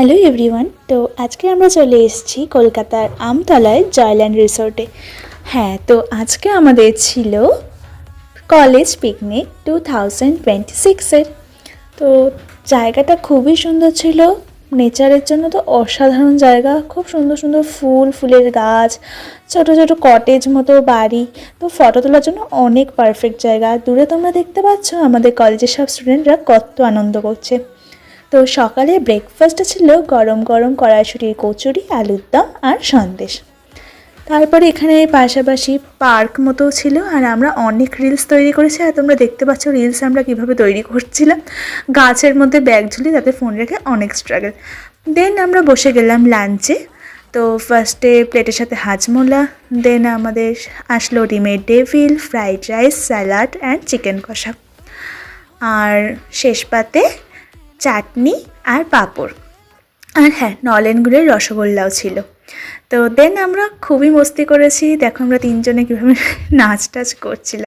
Hello everyone. তো আজকে আমরা চলে এসেছি কলকাতার আমতলায় জয়ল্যান্ড রিসোর্টে। হ্যাঁ, তো আজকে আমাদের ছিল কলেজ পিকনিক 2026-এর। তো জায়গাটা খুবই সুন্দর ছিল, নেচারের জন্য তো অসাধারণ জায়গা। খুব সুন্দর সুন্দর ফুলের গাছ, ছোট ছোট কটেজ মতো বাড়ি। তো ফটো তোলার জন্য অনেক পারফেক্ট জায়গা। দূরে তোমরা দেখতে পাচ্ছ আমাদের কলেজের সব স্টুডেন্টরা কত আনন্দ করছে। তো সকালে ব্রেকফাস্টে ছিল গরম গরম কড়াইশুঁটির কচুরি, আলুর দম আর সন্দেশ। তারপরে এখানে পাশাপাশি পার্ক মতো ছিল, আর আমরা অনেক রিলস তৈরি করেছি। আর তোমরা দেখতে পাচ্ছ রিলস আমরা কিভাবে তৈরি করছিলাম। গাছের মধ্যে ব্যাগ ঝুলি, তাতে ফোন রেখে অনেক স্ট্রাগল। দেন আমরা বসে গেলাম লাঞ্চে। তো ফার্স্টে প্লেটের সাথে হাজমোলা, দেন আমাদের আসলো ডিমের devil, fried rice, salad and chicken কষা, আর শেষ পাতে চাটনি আর পাঁপড়। আর হ্যাঁ, নলেন গুড়ের রসগোল্লাও ছিল। তো দেন আমরা খুবই মস্তি করেছি। দেখো আমরা তিনজনে কীভাবে নাচ টাচ করছিলাম।